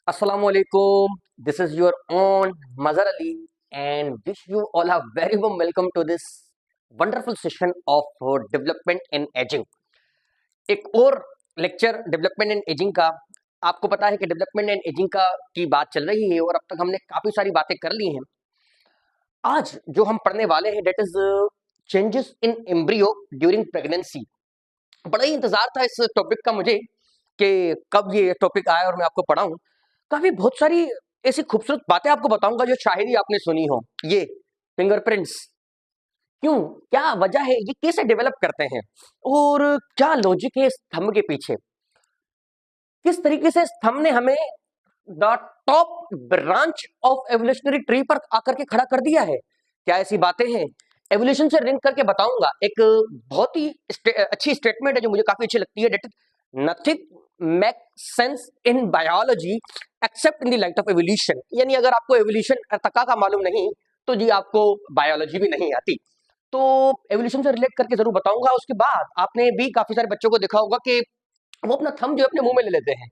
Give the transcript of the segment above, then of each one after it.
Assalamualaikum. This is your own Mazhar Ali and wish you all a very warm welcome to this wonderful session of development and aging. एक और lecture development and ageing का। आपको पता है कि development and ageing का की बात चल रही है और अब तक हमने काफी सारी बातें कर ली हैं। आज जो हम पढ़ने वाले हैं that is changes in embryo during pregnancy. बड़ा ही इंतजार था इस टॉपिक का मुझे कि कब ये टॉपिक आया और मैं आपको पढ़ाऊं। काफी बहुत सारी ऐसी खूबसूरत बातें आपको बताऊंगा जो शायद आपने सुनी हो। ये फिंगरप्रिंट्स क्यों, क्या वजह है, ये कैसे डेवलप करते हैं और क्या लॉजिक है इस थंब के पीछे, किस तरीके से इस थंब ने हमें the top branch of evolutionary tree पर आकर के खड़ा कर दिया है। क्या ऐसी बातें हैं, एवोल्यूशन से लिंक करके बताऊंगा। एक बहुत ही अच्छी स्टेटमेंट है जो मुझे काफी अच्छी लगती है, that nothing make sense in biology except in the light of evolution. यानी अगर आपको एवोल्यूशन अर्तका का मालूम नहीं तो जी आपको बायोलॉजी भी नहीं आती। तो एवोल्यूशन से रिलेट करके जरूर बताऊंगा। उसके बाद आपने भी काफी सारे बच्चों को देखा होगा कि वो अपना थंब जो अपने मुंह में ले लेते हैं।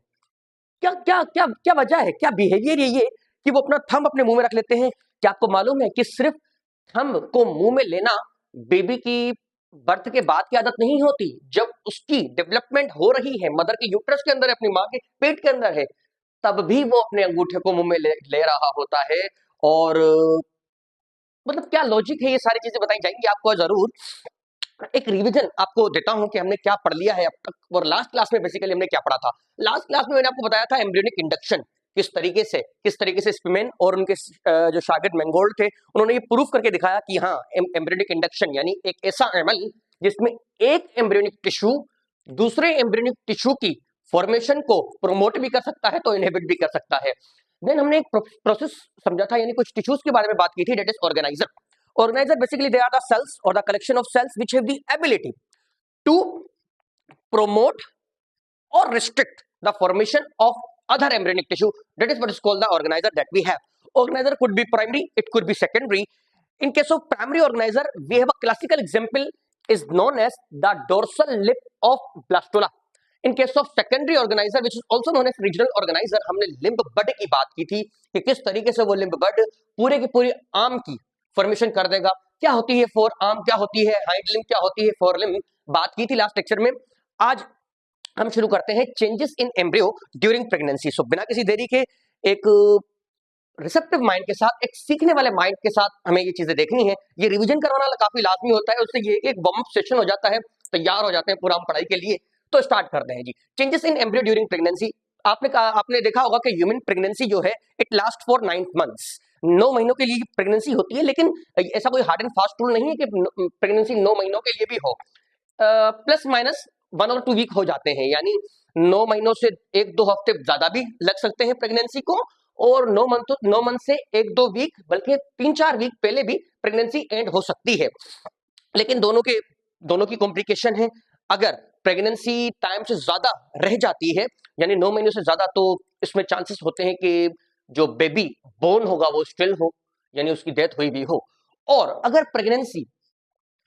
क्या क्या क्या क्या वजह है, क्या बिहेवियर है ये कि वो अपना थंब अपने मुंह में रख लेते हैं। क्या आपको मालूम है कि सिर्फ थंब को मुंह में लेना बेबी की बर्थ के बाद की आदत नहीं होती। जब उसकी डेवलपमेंट हो रही है, मदर के यूट्रस के अंदर है, अपनी माँ के पेट के अंदर है, तब भी वो अपने अंगूठे को मुंह में ले रहा होता है। और मतलब क्या लॉजिक है, ये सारी चीजें बताई जाएंगी आपको जरूर। एक रिवीजन आपको देता हूं कि हमने क्या पढ़ लिया है अब तक और लास्ट क्लास में बेसिकली हमने क्या पढ़ा था। लास्ट क्लास में मैंने आपको बताया था एम्ब्रियोनिक इंडक्शन, किस तरीके से स्पिमेन और उनके जो शागिर्द मैंगोल्ड थे उन्होंने ये प्रूफ करके दिखाया कि हाँ एम्ब्रियोनिक इंडक्शन यानी एक ऐसा अमल जिसमें एक एम्ब्रियोनिक टिश्यू दूसरे एम्ब्रियोनिक टिश्यू की फॉर्मेशन को प्रमोट भी कर सकता है तो इनहिबिट भी कर सकता है। देन हमने एक प्रोसेस समझा था, यानी कुछ टिश्यूज के बारे में बात की थी, that is organiser. Organizer basically they are the cells or the collection of cells which have the ability to promote or restrict the formation of other embryonic tissue. That is what is called the organizer that we have. Organizer could be primary, it could be secondary. In case of primary organizer, we have a classical example is known as the dorsal lip of blastula. In case of secondary organizer which is also known as regional organizer, हमने limb बड की बात की थी कि किस तरीके से वो लिम्ब बड पूरे के पूरे आर्म की फॉर्मेशन कर देगा। क्या होती है फोर आर्म, क्या होती है हाइंड लिम्ब, क्या होती है फोर लिम्ब, बात की थी लास्ट लेक्चर में। आज हम शुरू करते हैं changes in embryo during pregnancy. So बिना किसी देरी के एक रिसेप्टिव माइंड के साथ, एक सीखने वाले माइंड के साथ हमें ये चीजें देखनी है। ये रिवीजन करवाना काफी लाजमी होता है, उससे ये एक वार्म अप सेशन हो जाता है, तैयार हो जाते हैं पूरा हम पढ़ाई के लिए। तो स्टार्ट करते हैं जी। Changes in embryo during pregnancy. आपने देखा होगा कि ह्यूमन प्रेगनेंसी जो है इट लास्ट फॉर 9 मंथ्स। 9 महीनों के लिए प्रेगनेंसी होती है, लेकिन ऐसा कोई हार्ड एंड फास्ट रूल नहीं है कि प्रेगनेंसी 9 महीनों के लिए भी हो। प्लस माइनस 1 और 2 वीक हो जाते हैं, यानी 9 महीनों से 1-2 हफ्ते ज्यादा भी लग सकते हैं प्रेगनेंसी को, और 9 मंथ से 1-2 वीक बल्कि 3-4 वीक पहले भी प्रेगनेंसी एंड हो सकती है। लेकिन दोनों की कॉम्प्लिकेशन है। अगर प्रेगनेंसी टाइम से ज्यादा रह जाती है यानी 9 महीनों से ज्यादा, तो इसमें चांसेस होते हैं कि जो बेबी बोर्न होगा वो स्टिल हो, यानी उसकी डेथ हुई भी हो। और अगर प्रेगनेंसी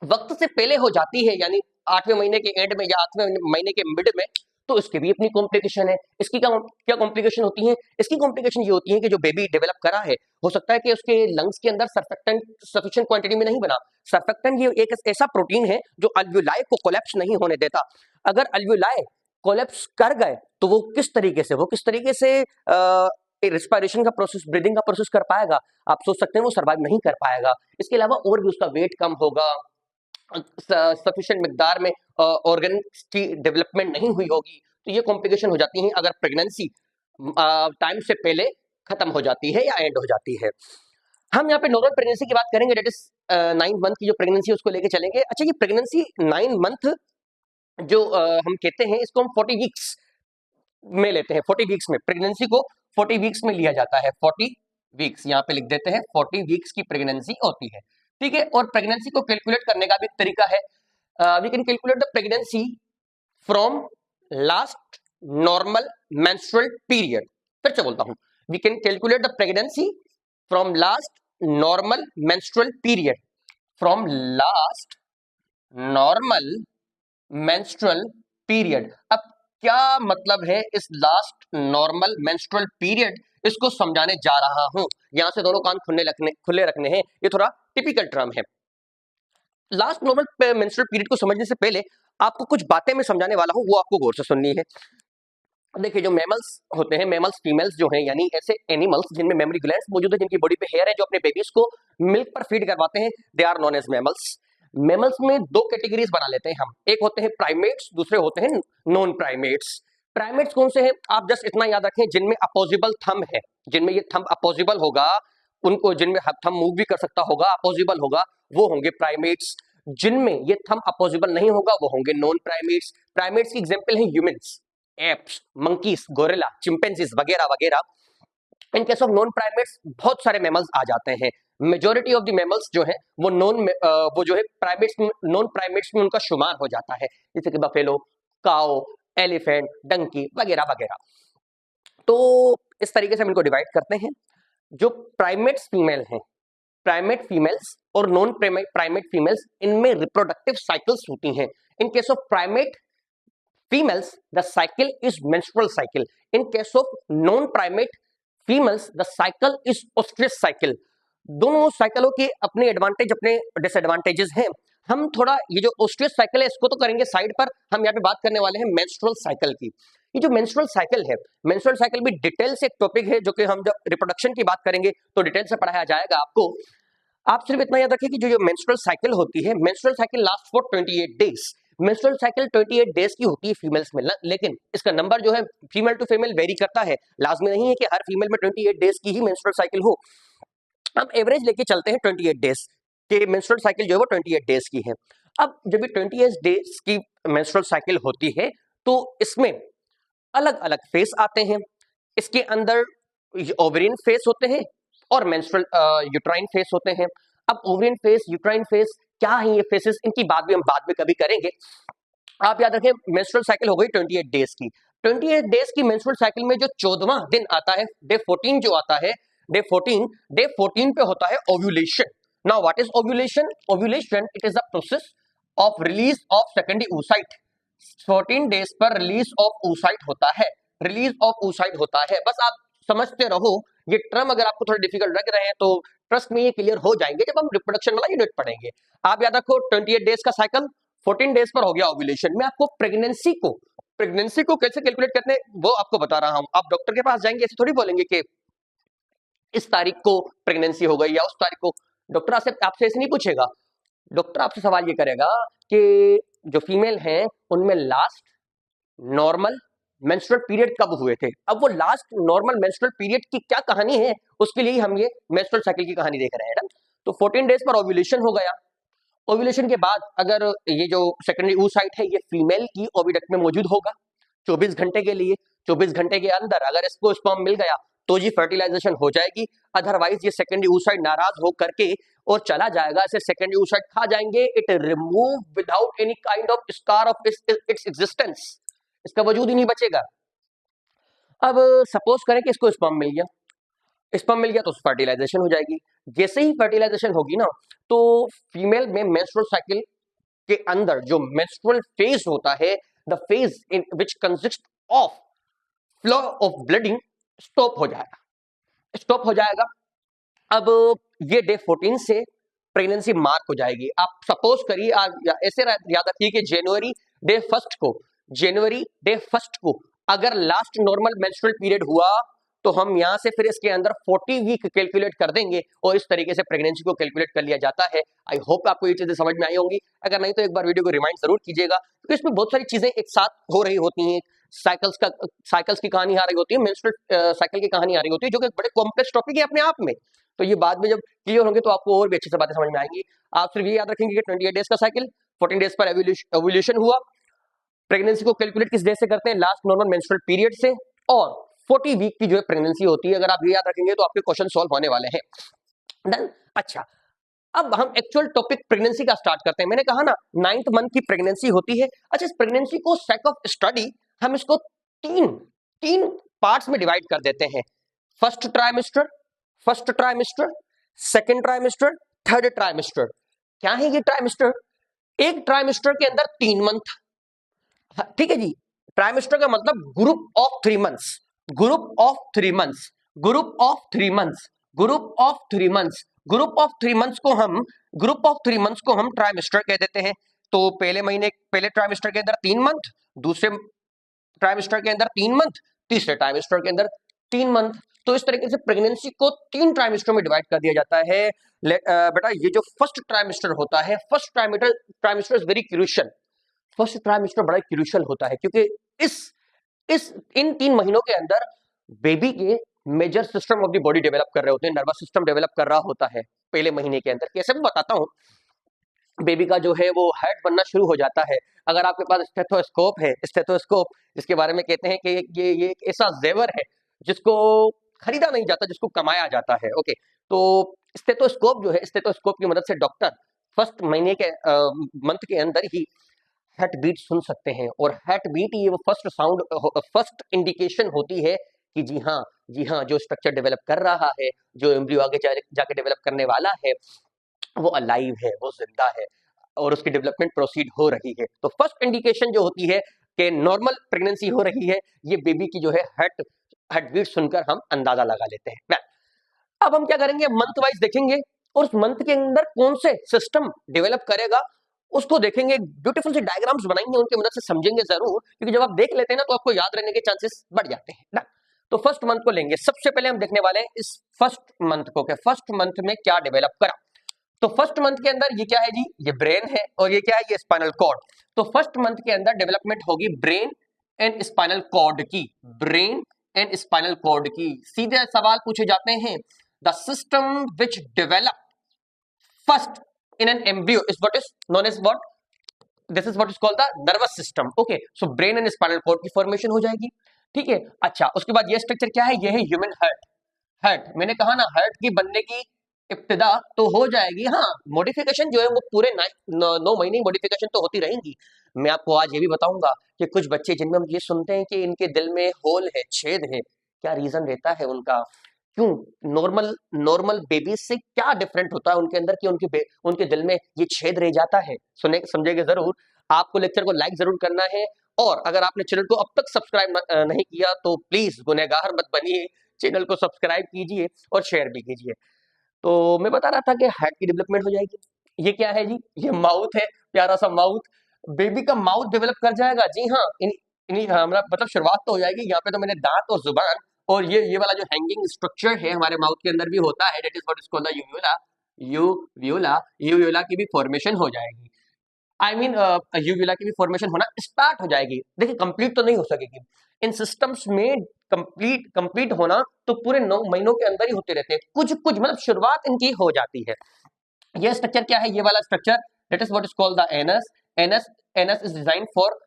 वक्त से पहले हो जाती है यानी 8वें महीने के एंड में या 8वें महीने के मिड में, तो इसकी भी अपनी कॉम्प्लिकेशन है। इसकी क्या कॉम्प्लिकेशन होती है? इसकी कॉम्प्लिकेशन ये होती है कि जो बेबी डेवलप करा है हो सकता है कि उसके लंग्स के अंदर सर्फेक्टेंट सफिशिएंट क्वांटिटी में नहीं बना। सर्फेक्टेंट ये एक ऐसा प्रोटीन है जो अल्वियोलाई को कोलैप्स नहीं होने देता। अगर अल्वियोलाई कोलैप्स कर गए तो वो किस तरीके से रिस्पायरेशन का प्रोसेस, ब्रीदिंग का प्रोसेस कर पाएगा? आप सोच सकते हैं वो सर्वाइव नहीं कर पाएगा। इसके अलावा और भी उसका वेट कम होगा, सफिशिएंट मिकदार में ऑर्गन की डेवलपमेंट नहीं हुई होगी। तो ये कॉम्प्लिकेशन हो जाती है अगर प्रेगनेंसी टाइम से पहले खत्म हो जाती है या एंड हो जाती है। हम यहाँ पे नॉर्मल प्रेगनेंसी की बात करेंगे, डेट इज 9 मंथ की जो प्रेगनेंसी उसको लेके चलेंगे। अच्छा, ये प्रेगनेंसी 9 मंथ जो हम कहते हैं इसको हम 40 वीक्स में लेते हैं। 40 वीक्स में प्रेगनेंसी को 40 वीक्स में लिया जाता है। 40 वीक्स यहाँ पे लिख देते हैं, 40 वीक्स की प्रेगनेंसी होती है, ठीक है। और प्रेगनेंसी को कैलकुलेट करने का भी एक तरीका है। We can calculate the pregnancy from last normal menstrual period. फिर से बोलता हूं, we can calculate the pregnancy from last normal menstrual period, from last normal menstrual period. अब क्या मतलब है इस लास्ट नॉर्मल मेंस्ट्रुअल पीरियड, इसको समझाने जा रहा हूं। यहां से दोनों कान खुले रखने हैं, ये थोड़ा टिपिकल टर्म है। लास्ट नॉर्मल मेंस्ट्रुअल पीरियड को समझने से पहले आपको कुछ बातें मैं समझाने वाला हूं, वो आपको गौर से सुननी है। देखिए, जो मैमल्स होते हैं, मैमल्स फीमेल्स जो हैं, यानी ऐसे एनिमल्स जिनमें मेमोरी ग्लैंड्स मौजूद है, जिनकी बॉडी पे हेयर है, जो अपने बेबीज को मिल्क पर फीड करवाते हैं, they are known as mammals. Mammals में दो कैटेगरीज बना लेते हैं हम, एक होते हैं प्राइमेट्स, दूसरे होते हैं नॉन प्राइमेट्स। प्राइमेट्स कौन से हैं? आप जस्ट इतना याद रखें, जिनमें अपोजिबल थंब है, जिनमें ये थंब अपोजिबल होगा, उनको, जिनमें थंब मूव भी कर सकता होगा, अपोजिबल होगा, वो होंगे प्राइमेट्स। जिनमें ये थंब अपोजिबल नहीं होगा, वो होंगे नॉन प्राइमेट्स। प्राइमेट्स की एग्जांपल है humans, apps, monkeys, gorilla, chimpanzees वगैरह वगैरह। In case of non primates बहुत सारे मैमल्स आ जाते हैं। मेजॉरिटी ऑफ द मैमल्स जो है वो वो जो है प्राइमेट्स, नॉन प्राइमेट्स में उनका शुमार हो जाता है, जैसे कि बफेलो, काओ, एलिफेंट, डंकी वगैरह वगैरह। तो इस तरीके से हम इनको डिवाइड करते हैं। जो प्राइमेट्स फीमेल हैं, प्राइमेट फीमेल्स और नॉन प्राइमेट फीमेल्स, इनमें रिप्रोडक्टिव साइकिल्स होती हैं। In case of primate females the cycle is menstrual cycle. In case of non primate females the cycle is ostrich cycle. दोनों साइकिलों के अपने एडवांटेज, अपने डिसएडवांटेजेस हैं। हम थोड़ा ये जो ओस्ट्रिच साइकिल है इसको तो करेंगे साइड पर, हम यहाँ पे बात करने वाले हैं मेंस्ट्रुअल साइकिल की। ये जो मेंस्ट्रुअल साइकिल है, मेंस्ट्रुअल साइकिल भी डिटेल से एक टॉपिक है, जो कि हम जब रिप्रोडक्शन की बात करेंगे तो डिटेल से पढ़ाया जाएगा आपको। आप सिर्फ इतना याद रखिए कि जो मेंस्ट्रुअल साइकिल होती है, menstrual cycle last for 28 days. Menstrual cycle 28 days की होती है फीमेल्स में, लेकिन इसका नंबर जो है फीमेल टू फीमेल वेरी करता है। लाजमी नहीं है कि हर फीमेल में 28 डेज की ही मेंस्ट्रुअल साइकिल हो। हम एवरेज लेके चलते हैं 28 डेज के, मेंस्ट्रुअल साइकिल जो है वो 28 डेज की है। अब जब ये 28 डेज की मेंस्ट्रुअल साइकिल होती है तो इसमें अलग अलग फेस आते हैं। इसके अंदर ओवेरियन फेस होते हैं और मेंस्ट्रुअल यूट्राइन फेस होते हैं। अब ओवेरियन फेस, यूट्राइन फेस क्या है ये फेसेस, इनकी बात भी हम बाद में कभी करेंगे। आप याद रखें, मेंस्ट्रुअल साइकिल हो गई 28 डेज की। 28 डेज की मेंस्ट्रुअल साइकिल में जो 14वां दिन आता है, डे 14 जो आता है, डे 14 पे होता है ovulation. Now what is ovulation? Ovulation it is the process of release of secondary oocyte। 14 days पर रिलीज ऑफ oocyte होता है, रिलीज ऑफ oocyte होता है। बस आप समझते रहो, ये टर्म अगर आपको थोड़ा डिफिकल्ट लग रहे हैं तो ट्रस्ट में ये क्लियर हो जाएंगे जब हम रिप्रोडक्शन वाला यूनिट पढ़ेंगे। आप याद रखो 28 डेज का साइकिल, 14 डेज पर हो गया ओव्यूलेशन। मैं आपको प्रेगनेंसी को कैसे कैलकुलेट करते हैं वो आपको बता रहा हूं। आप डॉक्टर के पास जाएंगे, ऐसे थोड़ी बोलेंगे कि इस तारीख को प्रेगनेंसी हो गई या उस तारीख को। डॉक्टर आपसे ऐसे नहीं पूछेगा। डॉक्टर आपसे सवाल ये करेगा कि जो फीमेल है उनमें लास्ट नॉर्मल मेंस्ट्रुअल पीरियड कब हुए थे। अब वो लास्ट नॉर्मल मेंस्ट्रुअल पीरियड की क्या कहानी है, उसके लिए हम ये मेंस्ट्रुअल साइकिल की कहानी देख रहे हैं। तो 14 डेज पर ओव्यूलेशन हो गया। ओव्यूलेशन के बाद अगर ये जो सेकेंडरी oocyte है ये फीमेल की ओविडक्ट में मौजूद होगा 24 घंटे के लिए। 24 घंटे के अंदर अगर इसको स्पर्म मिल गया तो जी फर्टिलाइजेशन हो जाएगी, अदरवाइज ये सेकेंडरी oocyte नाराज हो करके और चला जाएगा, इसे सेकेंडरी oocyte खा जाएंगे। It remove without any kind of scar of its existence, इसका वजूद ही नहीं बचेगा। अब सपोज करें कि इसको स्पर्म मिल गया, स्पर्म मिल गया तो फर्टिलाइजेशन हो जाएगी। जैसे ही फर्टिलाइजेशन होगी ना, तो फीमेल में मेंस्ट्रुअल साइकिल के अंदर जो मेंस्ट्रुअल फेज होता है, the phase in which consist of flow of bleeding, stop हो जाएगा। अब ये डे 14 से प्रेगनेंसी मार्क हो जाएगी। आप सपोज करिए, ऐसे याद रखिए कि जनवरी डे फर्स्ट को अगर लास्ट नॉर्मल मेंस्ट्रुअल पीरियड हुआ तो हम यहां से फिर इसके अंदर 40 वीक कैलकुलेट कर देंगे और इस तरीके से प्रेगनेंसी को कैलकुलेट कर लिया जाता है। आई होप आपको ये चीजें समझ में आई होंगी। अगर नहीं तो एक बार वीडियो को रिमाइंड जरूर कीजिएगा, क्योंकि इसमें बहुत सारी चीजें एक साथ हो रही होती हैं। साइकिल्स की कहानी आ रही होती है, मेंस्ट्रुअल साइकिल की कहानी आ रही होती है, जो कि बड़े कॉम्प्लेक्स टॉपिक है अपने आप में। तो ये बाद में जब क्लियर होंगे तो आपको और भी अच्छे से बातें समझ में आएंगी। आप सिर्फ ये याद रखेंगे कि 28 डेज का साइकिल, 14 डेज पर ओव्यूलेशन हुआ। प्रेगनेंसी को कैलकुलेट किस डे से करते हैं? लास्ट नॉर्मल मेंस्ट्रुअल पीरियड से। और 40 वीक की जो है प्रेगनेंसी होती है। अगर आप ये याद रखेंगे तो आपके क्वेश्चन सॉल्व होने वाले हैं। डन। अच्छा, अब हम एक्चुअल टॉपिक प्रेगनेंसी का स्टार्ट करते हैं। मैंने कहा ना 9th मंथ की प्रेगनेंसी होती है। अच्छा, इस प्रेगनेंसी को सेक ऑफ स्टडी हम इसको तीन पार्ट्स में डिवाइड कर देते हैं। First trimester, second trimester, third trimester. क्या है ये ट्राइमेस्टर? एक ट्राइमेस्टर के अंदर 3 मंथ, ठीक है जी, ट्राइमेस्टर का मतलब group of 3 months, group of 3 months, group of 3 months, group of 3 months, group of 3 months को हम ग्रुप ऑफ 3 मंथ्स को हम ट्राइमेस्टर कह देते हैं। तो पहले ट्राइमेस्टर के अंदर 3 मंथ, दूसरे ट्राइमेस्टर के अंदर 3 मंथ, तीसरे ट्राइमेस्टर के अंदर 3 मंथ। तो इस तरीके से प्रेगनेंसी को 3 ट्राइमेस्टर में डिवाइड कर दिया जाता है। बेटा ये जो फर्स्ट ट्राइमेस्टर होता है, first trimester is very crucial, first trimester बड़ा क्रूशियल होता है क्योंकि इस इन 3 महीनों के अंदर बेबी के major system of the body develop कर रहे होते हैं, नर्वस सिस्टम डेवलप कर रहा होता है पहले महीने के अंदर। कैसे मैं बताता हूँ, बेबी का जो है वो हेड बनना शुरू हो जाता है। अगर आपके पास स्टेथोस्कोप है, स्टेथोस्कोप जिसके बारे में कहते हैं कि ये एक ऐसा जेवर है जिसको खरीदा नहीं जाता, जिसको कमाया जाता है। ओके, तो स्टेथोस्कोप जो है, स्टेथोस्कोप की मदद से डॉक्टर फर्स्ट महीने के मंथ के अंदर ही हार्ट बीट सुन सकते हैं। और हार्ट बीट ये वो फर्स्ट साउंड, फर्स्ट इंडिकेशन होती है कि जी हाँ जो स्ट्रक्चर डेवलप कर रहा है, जो एम्ब्रियो आगे जाके डेवलप करने वाला है वो अलाइव है, वो जिंदा है और उसकी डेवलपमेंट प्रोसीड हो रही है। तो फर्स्ट इंडिकेशन जो होती है कि नॉर्मल प्रेगनेंसी हो रही है, ये बेबी की जो है हार्ट बीट सुनकर हम अंदाजा लगा लेते हैं। Well, अब हम क्या करेंगे, मंथ वाइज देखेंगे और उस मंथ के अंदर कौन से सिस्टम डेवलप करेगा उसको देखेंगे। ब्यूटीफुल से डायग्राम्स बनाएंगे, उनकी मदद से समझेंगे जरूर, क्योंकि जब आप देख लेते हैं ना तो आपको याद रहने के चांसेस बढ़ जाते हैं ना। तो फर्स्ट मंथ को लेंगे। सबसे पहले हम देखने वाले हैं इस फर्स्ट मंथ को, कि फर्स्ट मंथ में क्या डेवलप करा। तो फर्स्ट मंथ के अंदर ये क्या है जी, ये ब्रेन है और ये क्या है, ये स्पाइनल कॉर्ड। तो फर्स्ट मंथ के अंदर डेवलपमेंट होगी ब्रेन एंड स्पाइनल कॉर्ड की, ब्रेन एंड स्पाइनल कॉर्ड की। सीधे सवाल पूछे जाते हैं, the system which develop first in an embryo is what is known as what, this is what is called the nervous system. Okay, so brain and spinal cord की formation हो जाएगी। ठीक है, अच्छा उसके बाद ये स्ट्रक्चर क्या है, ये है ह्यूमन हार्ट। हार्ट मैंने कहा ना, हार्ट की बनने की इब्तिदा तो हो जाएगी। हाँ, मॉडिफिकेशन जो है वो पूरे 9 महीने मॉडिफिकेशन तो होती रहेंगी। मैं आपको आज ये भी बताऊंगा कि कुछ बच्चे जिनमें हम ये सुनते हैं कि इनके दिल में होल है, छेद है, क्या रीजन रहता है उनका, क्यों नॉर्मल बेबी से क्या डिफरेंट होता है उनके अंदर कि उनके दिल में ये छेद रह जाता है। सुने समझेंगे जरूर। आपको लेक्चर को लाइक जरूर करना है और अगर आपने चैनल को अब तक सब्सक्राइब नहीं किया तो प्लीज गुनहगार मत बनिए, चैनल को सब्सक्राइब कीजिए और शेयर भी कीजिए। तो मैं बता रहा था कि हार्ट की डेवलपमेंट हो जाएगी। ये क्या है जी, ये माउथ है, प्यारा सा माउथ। बेबी का माउथ डेवलप कर जाएगा। जी हाँ, हमारा मतलब शुरुआत तो हो जाएगी। यहाँ पे तो मैंने दांत और जुबान और ये वाला जो हैंगिंग स्ट्रक्चर है हमारे माउथ के अंदर भी होता है, that is what is called the यूव्यूला। यूव्यूला की भी फॉर्मेशन हो जाएगी। आई मीन यूव्यूला की भी फॉर्मेशन होना स्टार्ट हो जाएगी। देखिए कंप्लीट तो नहीं हो सकेगी इन सिस्टम्स में, कंप्लीट होना तो पूरे 9 महीनों के अंदर ही होते रहते हैं। कुछ मतलब शुरुआत इनकी हो जाती है। यह स्ट्रक्चर क्या है, ये वाला structure, that is what is called the anus. Anus is designed for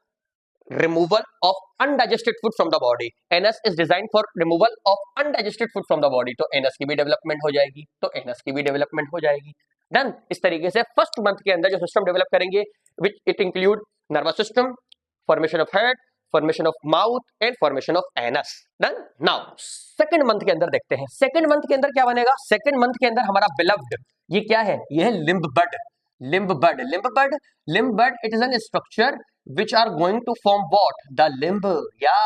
removal of undigested food from the body. NS is designed for removal of undigested food from the body. तो NS की भी development हो जाएगी, तो NS की भी development हो जाएगी। डन। इस तरीके से फर्स्ट मंथ के अंदर जो सिस्टम डेवलप करेंगे which it include nervous system, formation of head, formation of mouth and formation of anus. Done. Now second month के अंदर देखते हैं, सेकंड मंथ के अंदर क्या बनेगा। सेकंड मंथ के अंदर हमारा बिलव्ड, ये क्या है, ये है limb bud. Limb bud it is an structure which are going to form what, the limb। या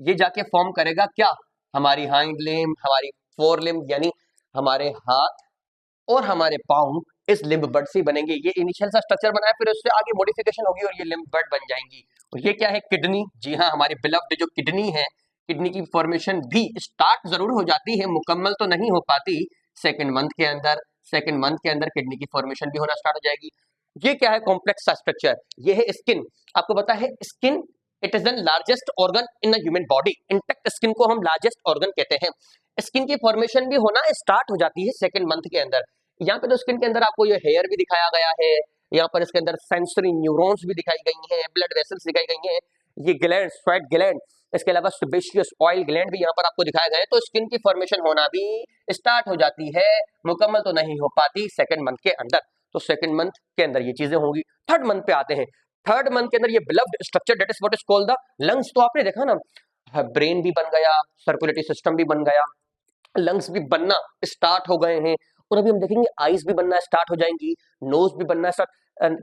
ये जाके फॉर्म करेगा क्या, हमारी हाइंड लिम्ब, हमारी फोर लिम्ब, यानी हमारे हाथ और हमारे पाँव इस लिम्ब बड से बनेंगे। ये इनिशियल सा स्ट्रक्चर बनाया, फिर उससे आगे मॉडिफिकेशन होगी और ये लिम्ब बड बन जाएंगी। और ये क्या है, किडनी। जी हाँ, हमारी बिलव्ड जो किडनी है, किडनी की फॉर्मेशन भी स्टार्ट जरूर हो जाती है, मुकम्मल तो नहीं हो पाती सेकेंड मंथ के अंदर। सेकेंड मंथ के अंदर किडनी की फॉर्मेशन भी होना स्टार्ट हो जाएगी। ये क्या है, कॉम्प्लेक्स सा स्ट्रक्चर। ये है स्किन। आपको पता है skin it is the largest organ in the human body. Intact skin को हम लार्जेस्ट ऑर्गन कहते हैं। स्किन की फॉर्मेशन भी होना स्टार्ट हो जाती है सेकंड मंथ के अंदर। यहाँ पे तो स्किन के अंदर आपको ये हेयर भी दिखाया गया है, यहाँ पर इसके अंदर सेंसरी न्यूरॉन्स भी दिखाई गई हैं, ब्लड वेसल्स दिखाई गई हैं, ये ग्लैंड, स्वेट ग्लैंड, इसके अलावा सेबेशियस ऑयल ग्लैंड भी यहाँ पर आपको दिखाया गया है। तो स्किन की फॉर्मेशन होना भी स्टार्ट हो जाती है, मुकम्मल तो नहीं हो पाती सेकंड मंथ के अंदर। तो सेकंड मंथ के अंदर ये चीजें होंगी। थर्ड मंथ पे आते हैं। थर्ड मंथ के अंदर ये beloved structure that is what is called the lungs. तो आपने देखा ना, ब्रेन भी बन गया, सर्कुलेटरी सिस्टम भी बन गया, लंग्स भी बनना स्टार्ट हो गए हैं और अभी हम देखेंगे आईज भी बनना स्टार्ट हो जाएंगी, नोज भी बनना स्टार्ट,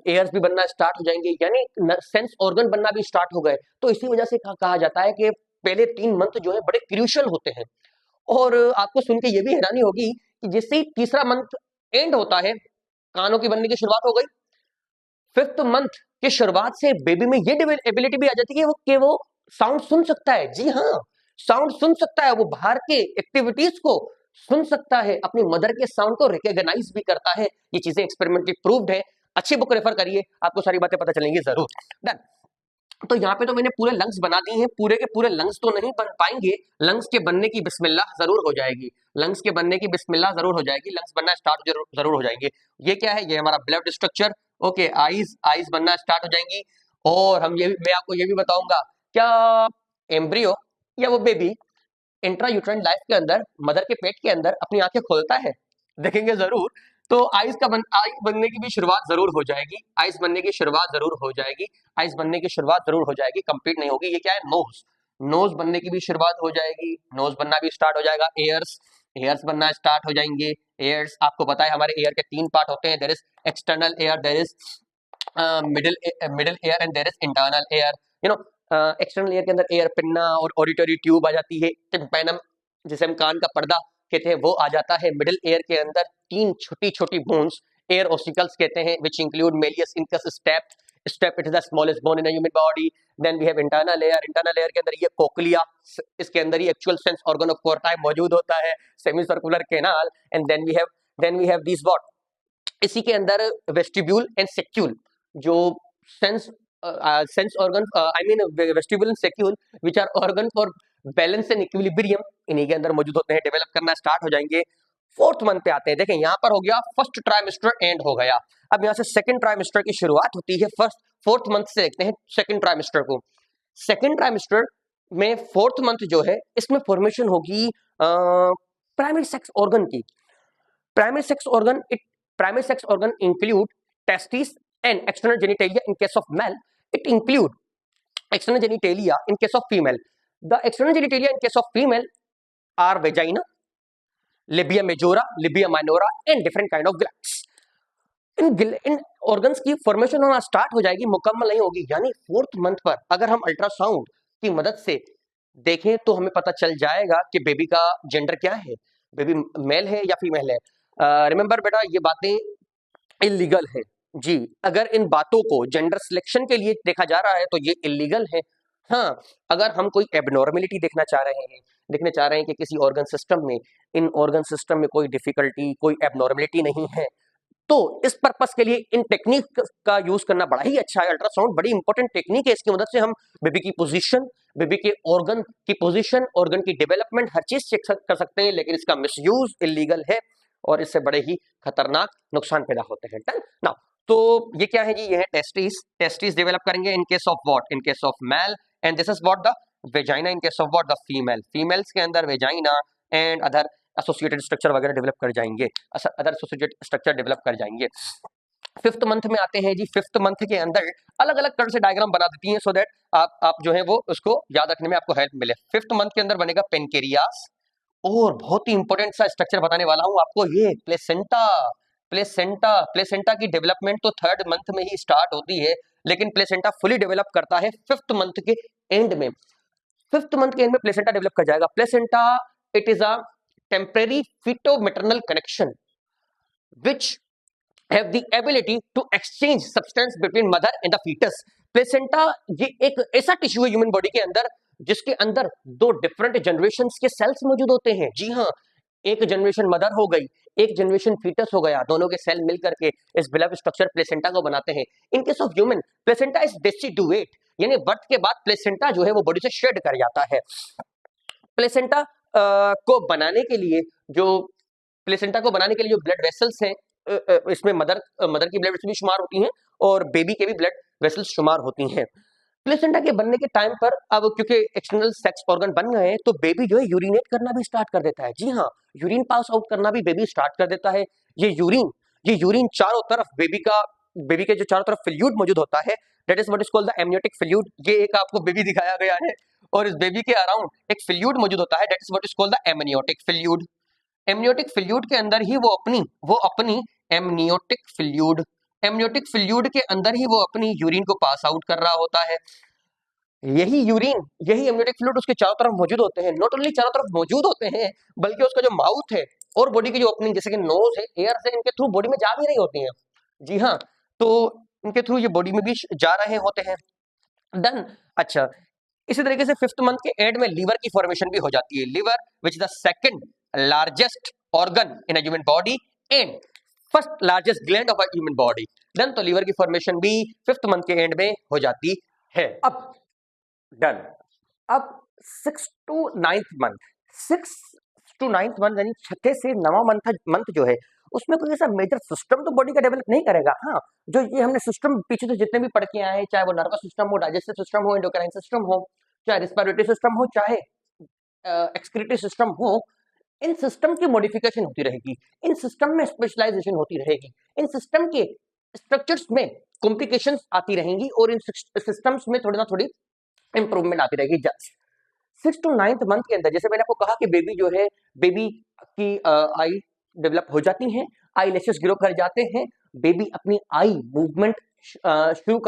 एयर्स भी बनना स्टार्ट हो जाएंगे, यानी सेंस ऑर्गन बनना भी स्टार्ट हो गए। तो इसी वजह से कहा जाता है कि पहले 3 मंथ जो है बड़े क्रूशियल होते हैं। और आपको सुन के ये भी हैरानी होगी कि जैसे ही तीसरा मंथ एंड होता है, कानों की बनने की शुरुआत हो गई। 5th मंथ की शुरुआत से बेबी में ये एबिलिटी भी आ जाती है कि वो साउंड सुन सकता है। जी हाँ, साउंड सुन सकता है, वो बाहर के एक्टिविटीज को सुन सकता है, अपनी मदर के साउंड को रिकॉग्नाइज भी करता है। ये चीजें एक्सपेरिमेंटली प्रूव्ड है। अच्छी बुक रेफर करिए, आपको सारी बातें पता चलेंगी जरूर। डन। तो यहाँ पे तो मैंने पूरे लंग्स बना दिए हैं, पूरे के पूरे लंग्स तो नहीं बन पाएंगे, लंग्स के बनने की बिस्मिल्लाह जरूर हो जाएगी, लंग्स के बनने की बिस्मिल्लाह जरूर हो जाएगी, लंग्स बनना स्टार्ट जरूर हो जाएंगे। ये क्या है, ये हमारा blood structure. Okay, eyes eyes बनना स्टार्ट हो जाएंगी। और मैं आपको ये भी बताऊंगा, क्या एम्ब्रियो या वो बेबी इंट्रा यूट्राइन लाइफ के अंदर, मदर के पेट के अंदर अपनी आंखें खोलता है? देखेंगे जरूर। तो आइज बनने की भी शुरुआत जरूर हो जाएगी, आइज बनने की शुरुआत जरूर हो जाएगी, आइज बनने की शुरुआत जरूर हो जाएगी, कंप्लीट नहीं होगी। ये क्या है, नोज, नोज बनने की भी शुरुआत हो जाएगी, नोज बनना भी स्टार्ट हो जाएगा। एयर्स, एयर्स बनना स्टार्ट हो जाएंगे। एयर्स, आपको पता है हमारे एयर के 3 पार्ट होते हैं, there is external ear, there is middle ear and there is internal ear. You know, external ear के अंदर एयर पिन्ना और ऑडिटरी ट्यूब आ जाती है, टिम्पैनम जिसे हम कान का पर्दा कहते हैं वो आ जाता है। मिडिल एयर के अंदर 3 छोटी छोटी बोन्स, एयर ऑसिकल्स कहते हैं, which include malleus, incus, stapes it is the smallest bone in human body. Then we have internal ear, internal ear के अंदर ये कोक्लिया, इसके अंदर ही actual sense organ of Corti मौजूद होता है, semi circular canal. And then we have this what, इसी के अंदर वेस्टिब्यूल एंड सेक्यूल, जो sense sense organ, I mean vestibule and saccule which are organ for balance and equilibrium, इन्हीं के अंदर मौजूद होते हैं, डेवलप करना स्टार्ट हो जाएंगे। 4th मंथ पे आते हैं। देखें यहाँ पर हो गया फर्स्ट ट्राइमेस्टर एंड हो गया, अब यहाँ से सेकंड ट्राइमेस्टर की शुरुआत होती है। 4th मंथ से देखते हैं सेकंड ट्राइमेस्टर को। सेकंड ट्राइमेस्टर में 4th मंथ जो है, इसमें फॉर्मेशन होगी प्राइमरी सेक्स ऑर्गन की। Primary sex organ, primary sex organ include testes and external genitalia in case of male. It include external genitalia in case of female. The external genitalia in case of female are vagina, labia majora, labia minora and different kind of glands. In organs की formation होना start हो जाएगी, मुकम्मल नहीं होगी। यानी 4th month पर अगर हम अल्ट्रासाउंड की मदद से देखें तो हमें पता चल जाएगा कि बेबी का जेंडर क्या है, बेबी मेल है या फीमेल है। रिमेंबर बेटा, ये बातें इलीगल है जी। अगर इन बातों को जेंडर सिलेक्शन के लिए देखा जा रहा है तो ये इलीगल है। हाँ, अगर हम कोई एबनॉर्मेलिटी देखना चाह रहे हैं कि किसी ऑर्गन सिस्टम में, इन ऑर्गन सिस्टम में कोई डिफिकल्टी, कोई एबनॉर्मेलिटी नहीं है, तो इस पर्पस के लिए इन टेक्निक का यूज करना बड़ा ही अच्छा है। अल्ट्रासाउंड बड़ी इंपॉर्टेंट टेक्निक है, इसकी मदद से हम बेबी की पोजीशन, बेबी के ऑर्गन की पोजीशन, ऑर्गन की डेवलपमेंट, हर चीज चेक कर सकते हैं, लेकिन इसका मिसयूज इलीगल है और इससे बड़े ही खतरनाक नुकसान पैदा होते हैं। डन नाउ, तो ये क्या है जी, ये है टेस्टिस। टेस्टिस डेवलप करेंगे in case of what, in case of male, and this is what the vagina in case of what the female. Females के अंदर vagina and other associated structure वगैरह डेवलप कर जाएंगे, अदर एसोसिएटेड स्ट्रक्चर डेवलप कर जाएंगे। 5th month में आते हैं जी। 5th मंथ के अंदर अलग अलग तरह से डायग्राम बना देती हैं, सो दैट आप जो है वो उसको याद रखने में आपको हेल्प मिले। 5th मंथ के अंदर बनेगा पेनकेरियास, और बहुत ही इंपॉर्टेंट सा स्ट्रक्चर बताने वाला हूं आपको, ये प्लेसेंटा। प्लेसेंटा की डेवलपमेंट तो 3rd मंथ में ही स्टार्ट होती है, लेकिन प्लेसेंटा फुली डेवलप करता है 5th मंथ के एंड में। 5th मंथ के एंड में प्लेसेंटा डेवलप कर जाएगा। Placenta, it is a temporary feto maternal connection which have the ability to exchange substance between mother and the fetus. Placenta ये एक ऐसा टिश्यू है ह्यूमन बॉडी के अंदर जिसके अंदर 2 डिफरेंट जनरेशंस के सेल्स मौजूद होते हैं। जी हाँ, एक जनरेशन मदर हो गई, एक जनरेशन फीटस हो गया, दोनों के सेल मिल करके इस बिलव स्ट्रक्चर प्लेसेंटा को बनाते हैं। In case of human, placenta is deciduate, यानी बर्थ के बाद प्लेसेंटा जो है वो बॉडी से शेड कर जाता है। प्लेसेंटा को बनाने के लिए जो ब्लड वेसल्स हैं, इसमें मदर की ब्लड वेसल्स भी शुमार होती हैं और बेबी के भी ब्लड वेसल्स शुमार होती हैं। प्लेसेंटा के बनने के टाइम पर अब क्योंकि एक्सटर्नल सेक्स ऑर्गन बन गए हैं, तो बेबी जो है यूरिनेट करना भी स्टार्ट कर देता है। जी हाँ, यूरिन पास आउट करना भी बेबी स्टार्ट कर देता है। ये यूरिन चारों तरफ बेबी के जो चारों तरफ फ्लूइड मौजूद होता है, that is what is called the amniotic fluid. ये एक आपको बेबी दिखाया गया है और इस बेबी के अराउंड एक फ्लूइड मौजूद होता है, that is what is called the amniotic fluid. Amniotic fluid के अंदर ही वो अपनी एमनियोटिक फ्लूइड के अंदर ही वो अपनी यूरिन को पास आउट कर रहा होता है। यही एमनियोटिक फ्लूइड उसके चारों तरफ मौजूद होते हैं। नॉट ओनली चारों तरफ मौजूद होते हैं, बल्कि उसका जो माउथ है और बॉडी की जो ओपनिंग, जैसे कि नोज है, एयर से इनके थ्रू बॉडी में जा भी रही होती है। जी हाँ, तो इनके थ्रू ये बॉडी में भी जा रहे होते हैं। डन। अच्छा, इसी तरीके से 5th मंथ के एंड में लीवर की फॉर्मेशन भी हो जाती है। Liver which is the second largest organ in a human body and first largest gland of a human body. Then तो लीवर की फॉर्मेशन भी 5th मंथ के एंड में हो जाती है। अब डन। अब 6 to 9th month, 6 to 9th month यानी 6 से 9वां मंथ जो है, उसमें कोई ऐसा मेजर सिस्टम तो बॉडी का डेवलप नहीं करेगा। हाँ, जो ये हमने सिस्टम पीछे से जितने भी पढ़ के आए हैं, चाहे वो नर्वस सिस्टम हो, डाइजेस्टिव सिस्टम हो, एंडोक्राइन सिस्टम हो, चाहे रेस्पिरेटरी सिस्टम हो, चाहे एक्सक्रीटरी सिस्टम हो, इन सिस्टम की मॉडिफिकेशन होती रहेगी, इन सिस्टम में स्पेशलाइजेशन होती रहेगी, इन सिस्टम के स्ट्रक्चर्स में कॉम्प्लिकेशंस आती रहेंगी और इन सिस्टम्स में थोड़ी ना थोड़ी इंप्रूवमेंट आती रहेगी। 6 to 9th मंथ के अंदर, जैसे मैंने आपको कहा कि बेबी जो है, बेबी की आई डेवलप हो जाती हैं, आई लैशेस ग्रो कर जाते हैं, बेबी अपनी आई मूवमेंट शुरू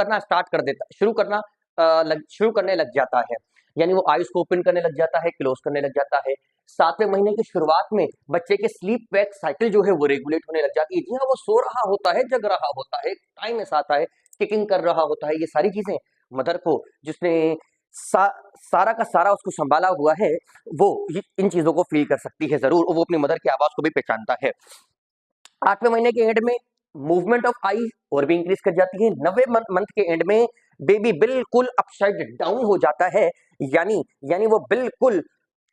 करने लग जाता है, यानी वो आईज को ओपन करने लग जाता है, क्लोज करने लग जाता है। 7वें महीने की शुरुआत में बच्चे के स्लीप वेक साइकिल जो है वो रेगुलेट होने लग जाती है। जी हाँ, वो सो रहा होता है, जग रहा होता है, टाइम ऐसा आता है, किकिंग कर रहा होता है। ये सारी चीजें मदर को, जिसने सारा का सारा उसको संभाला हुआ है, वो इन चीजों को फील कर सकती है जरूर, और वो अपनी मदर की आवाज को भी पहचानता है। 8वें महीने के एंड में मूवमेंट ऑफ आई और भी इंक्रीज कर जाती है। 9वें मंथ के एंड में बेबी बिल्कुल अपसाइड डाउन हो जाता है, यानी वो बिल्कुल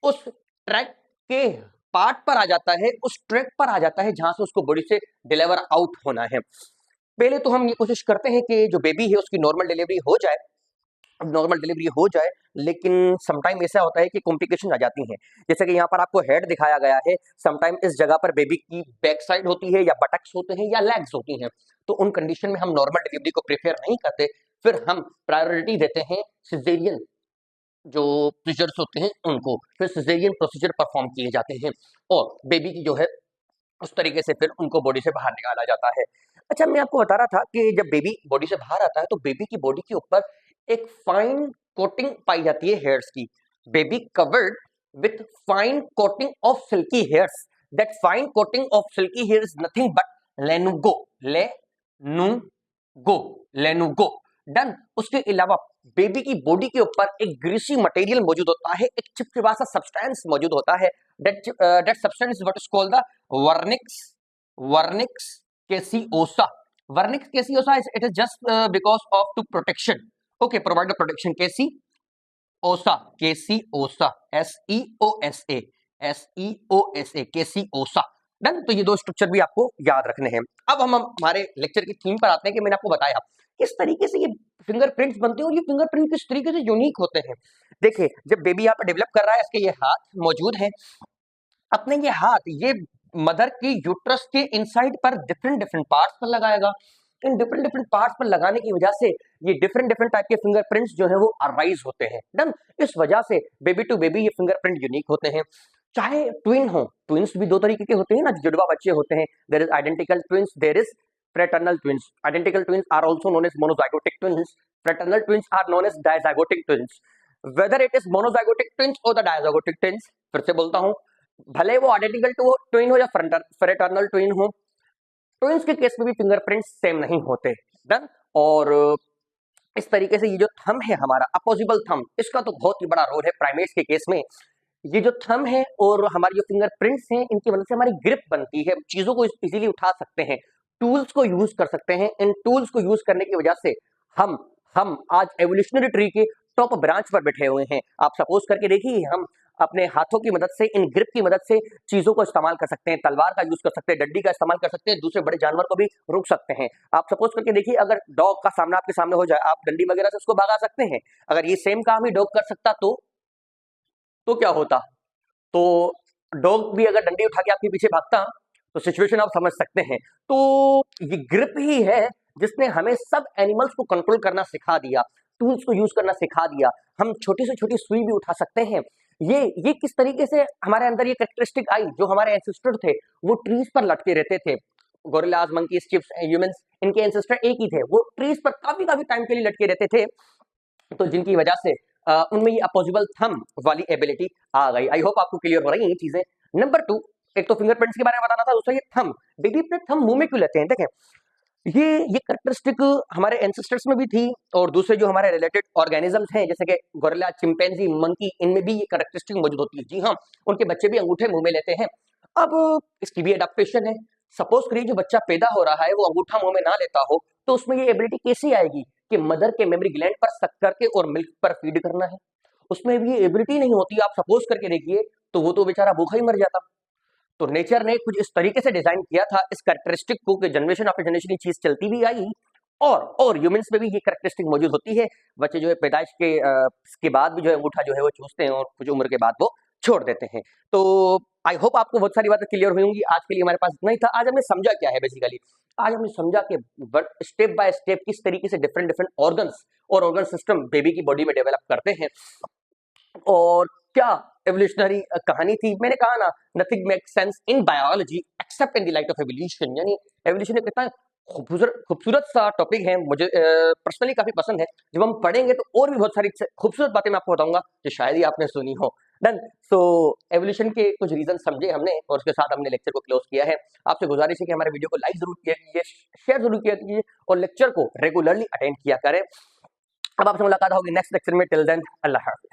उस ट्रैक के पार्ट पर आ जाता है, उस ट्रैक पर आ जाता है जहां से उसको बॉडी से डिलीवर आउट होना है। पहले तो हम ये कोशिश करते हैं कि जो बेबी है उसकी नॉर्मल डिलीवरी हो जाए, लेकिन समटाइम ऐसा होता है कि कॉम्प्लिकेशन आ जाती हैं। जैसे कि यहाँ पर आपको हेड दिखाया गया है, समटाइम इस जगह पर बेबी की बैक साइड होती है, या बटक्स होते हैं, या लेग्स होती हैं, तो उन कंडीशन में हम नॉर्मल डिलीवरी को प्रेफर नहीं करते, फिर हम प्रायोरिटी देते हैं सिजेरियन जो प्रोसीजर्स होते हैं उनको, फिर सिजेरियन प्रोसीजर परफॉर्म किए जाते हैं और बेबी की जो है उस तरीके से फिर उनको बॉडी से बाहर निकाला जाता है। अच्छा, मैं आपको बता रहा था कि जब बेबी बॉडी से बाहर आता है तो बेबी की बॉडी के ऊपर एक फाइन कोटिंग पाई जाती है हेयर्स की। Baby covered with fine coating of silky hairs. That fine coating of silky hair is nothing but lanugo. Done. उसके अलावा बेबी की बॉडी के ऊपर एक ग्रीसी मटेरियल मौजूद होता है, एक चिपचिपा सा सब्सटेंस मौजूद होता है। that substance is what is called the vernix caseosa. Vernix caseosa it is just because of to protection, okay, provide the protection. caseosa caseosa done. तो ये दो स्ट्रक्चर भी आपको याद रखने हैं। अब हम हमारे लेक्चर की थीम पर आते हैं कि मैंने आपको बताया किस तरीके से ये फिंगरप्रिंट्स बनते हैं और ये फिंगरप्रिंट किस तरीके से यूनिक होते हैं। देखिए, जब बेबी यहाँ पर डेवलप कर रहा है, इसके ये हाथ मौजूद हैं, अपने ये हाथ ये मदर की यूट्रस के इनसाइड पर डिफरेंट पार्ट्स पर लगाएगा। इन डिफरेंट पार्ट्स पर लगाने की वजह से ये डिफरेंट टाइप के फिंगरप्रिंट्स जो है वो अराइज होते हैं। डन। इस वजह से बेबी टू बेबी ये फिंगरप्रिंट यूनिक होते हैं। चाहे ट्विन हो, ट्विंस भी दो तरीके के होते हैं ना, जुड़वा बच्चे होते हैं। There is identical twins, there is fraternal twins. Identical twins are also known as monozygotic twins. Fraternal twins are known as dizygotic twins. Whether it is monozygotic twins or the dizygotic twins, फिर से बोलता हूं, भले वो identical twin हो या fraternal twin हो, twins के केस में भी फिंगरप्रिंट्स सेम नहीं होते। डन। और इस तरीके से ये जो थंब है हमारा अपोजिबल थंब, इसका तो बहुत ही बड़ा रोल है प्राइमेट्स के केस में। ये जो थंब है और हमारी जो फिंगरप्रिंट्स हैं, इनकी वजह से हमारी ग्रिप बनती है, चीजों को इजीली उठा सकते हैं, टूल्स को यूज कर सकते हैं। इन टूल्स को यूज करने की वजह से हम आज एवोल्यूशनरी ट्री के टॉप ब्रांच पर बैठे हुए हैं। आप सपोज करके देखिए, हम अपने हाथों की मदद से, इन ग्रिप की मदद से चीजों को इस्तेमाल कर सकते हैं, तलवार का यूज कर सकते हैं, डंडी का इस्तेमाल कर सकते हैं, दूसरे बड़े जानवर को भी रोक सकते हैं। आप सपोज करके देखिए, अगर डॉग का सामना आपके सामने हो जाए, आप डंडी वगैरह से उसको भगा सकते हैं। अगर ये सेम काम ही डॉग कर सकता तो क्या होता? तो डॉग भी अगर डंडी उठा के आपके पीछे भागता तो सिचुएशन आप समझ सकते हैं। तो ये ग्रिप ही है जिसने हमें सब एनिमल्स को कंट्रोल करना सिखा दिया, टूल्स को यूज करना सिखा दिया। हम छोटी से छोटी सुई भी उठा सकते हैं, ये किस तरीके से हमारे अंदर ये कैरेक्टरिस्टिक आई, जो हमारे एंसेस्टर थे वो ट्रीज पर लटके रहते थे, गोरिल्लाज, मंकीज, चिप्स, ह्यूमंस, इनके एंसेस्टर एक ही थे, वो ट्रीज पर काफी काफी टाइम के लिए लटके रहते थे, तो जिनकी वजह से उनमें ये अपोजिबल थंब वाली एबिलिटी आ गई। आई होप आपको क्लियर हो रही है ये चीजें। नंबर 2, एक तो फिंगरप्रिंट्स के बारे में बताना था, दूसरा ये थंब, बेबी अपने थंब मुंह में क्यों लेते हैं? देखें, ये कैरेक्टरिस्टिक हमारे एंसेस्टर्स में भी थी, और दूसरे जो हमारे रिलेटेड ऑर्गेनिजम्स हैं जैसे कि गोरिल्ला, चिंपैंजी, मंकी, इनमें भी ये कैरेक्टरिस्टिक मौजूद होती है। जी हाँ, उनके बच्चे भी अंगूठे मुंह में लेते हैं। अब इसकी भी एडाप्टेशन है। सपोज करिए जो बच्चा पैदा हो रहा है वो अंगूठा मुंह में ना लेता हो, तो उसमें ये एबिलिटी कैसे आएगी कि मदर के मेमोरी ग्लैंड पर सक करके और मिल्क पर फीड करना है? उसमें भी ये एबिलिटी नहीं होती। आप सपोज करके देखिए, तो वो तो बेचारा भूखा ही मर जाता। तो नेचर ने कुछ इस तरीके से डिजाइन किया था इस कैरेक्टरिस्टिक को कि जनरेशन आफ्टर जनरेशन ये चीज चलती भी आई, और ह्यूमंस में भी ये कैरेक्टरिस्टिक मौजूद होती है। बच्चे जो है पैदाइश के बाद भी जो है अंगूठा जो है वो चूसते हैं, और कुछ उम्र के बाद वो छोड़ देते हैं। तो आई होप आपको बहुत सारी बातें क्लियर हुई होंगी। आज के लिए हमारे पास इतना ही था। आज हमने समझा क्या है बेसिकली, आज हमने समझा कि स्टेप बाय स्टेप किस तरीके से डिफरेंट डिफरेंट ऑर्गन्स और ऑर्गन सिस्टम बेबी की बॉडी में डेवलप करते हैं, और क्या एवोल्यूशनरी कहानी थी। मैंने कहा ना, nothing make sense in biology except in the light of evolution. यानी एवोल्यूशन एक कितना खूबसूरत सा टॉपिक है, मुझे पर्सनली काफी पसंद है। जब हम पढ़ेंगे तो और भी बहुत सारी खूबसूरत बातें मैं आपको बताऊंगा जो शायद ही आपने सुनी हो। डन। सो एवोल्यूशन के कुछ रीजन समझे हमने, और उसके साथ हमने लेक्चर को क्लोज किया है। आपसे गुजारिश है कि हमारे वीडियो को लाइक जरूर किया कीजिए, शेयर जरूर किया कीजिए, और लेक्चर को रेगुलरली अटेंड किया करें। अब आपसे मुलाकात होगी नेक्स्ट लेक्चर में। टिल देन, अल्लाह हाफिज।